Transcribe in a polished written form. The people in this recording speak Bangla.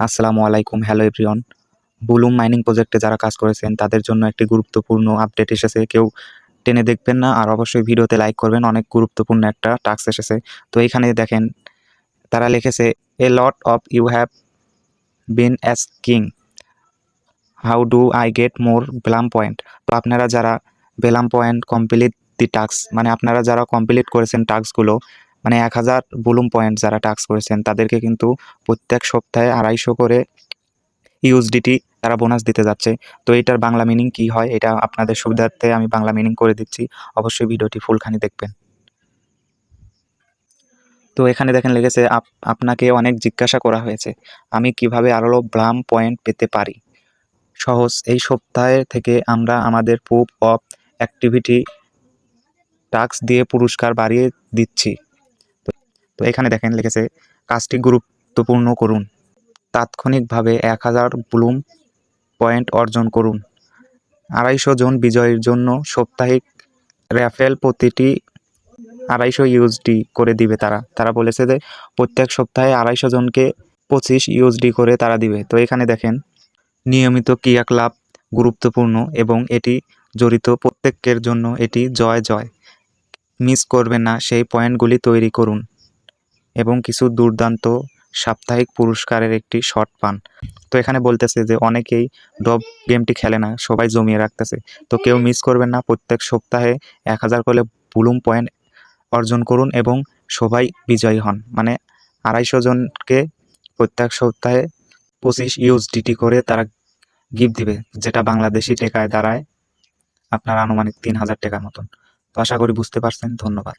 আসসালামু আলাইকুম, হ্যালো এভরিওয়ান। বুলুম মাইনিং প্রজেক্টে যারা কাজ করেছেন তাদের জন্য একটি গুরুত্বপূর্ণ আপডেট এসেছে। কেউ টেনে দেখবেন না, আর অবশ্যই ভিডিওতে লাইক করবেন। অনেক গুরুত্বপূর্ণ একটা টাস্ক এসেছে। তো এখানে দেখেন তারা লিখেছে, a lot of you have been asking how do I get more Blum point. তো আপনারা যারা Blum point complete the task, মানে আপনারা যারা কমপ্লিট করেছেন টাস্কগুলো, মানে 1000 বুলুম পয়েন্ট যারা টাস্ক করেছেন তাদেরকে কিন্তু প্রত্যেক সপ্তাহে 250 করে ইউএসডিটি তারা বোনাস দিতে যাচ্ছে। তো এটার বাংলা মিনিং কি হয় এটা আপনাদের সুবিধার্থে আমি বাংলা মিনিং করে দিচ্ছি, অবশ্যই ভিডিওটি ফুলখানি দেখবেন। তো এখানে দেখেন লেগেছে, আপনাকে অনেক জিজ্ঞাসা করা হয়েছে আমি কিভাবে আরও ব্লাম পয়েন্ট পেতে পারি। সহজ, এই সপ্তাহে থেকে আমরা আমাদের প্রুফ অফ অ্যাক্টিভিটি টাস্ক দিয়ে পুরস্কার বাড়িয়ে দিচ্ছি। তো এখানে দেখেন লিখেছে, কাজটি গুরুত্বপূর্ণ করুন, তাৎক্ষণিকভাবে 1000 ব্লুম পয়েন্ট অর্জন করুন। 250 জন বিজয়ীর জন্য সাপ্তাহিক র্যাফেল প্রতিটি 250 ইউএসডি করে দিবে তারা। তারা বলেছে যে প্রত্যেক সপ্তাহে 250 জনকে 25 ইউএসডি করে তারা দিবে। তো এখানে দেখেন, নিয়মিত ক্রিয়াকলাপ গুরুত্বপূর্ণ এবং এটি জড়িত প্রত্যেকের জন্য এটি জয় জয়। মিস করবেন না, সেই পয়েন্টগুলি তৈরি করুন এবং কিছু দুর্দান্ত সাপ্তাহিক পুরস্কারের একটি শট পান। তো এখানে বলতেছে যে অনেকেই ড্রপ গেমটি খেলে না, সবাই জমিয়ে রাখতেছে। তো কেউ মিস করবেন না, প্রত্যেক সপ্তাহে 1000 করে বুলুম পয়েন্ট অর্জন করুন এবং সবাই বিজয়ী হন। মানে 250 জনকে প্রত্যেক সপ্তাহে 25 ইউএসডিটি করে তারা গিফট দিবে, যেটা বাংলাদেশি টাকায় দাঁড়ায় আপনার আনুমানিক 3000 টাকার মতন। তো আশা করি বুঝতে পারছেন। ধন্যবাদ।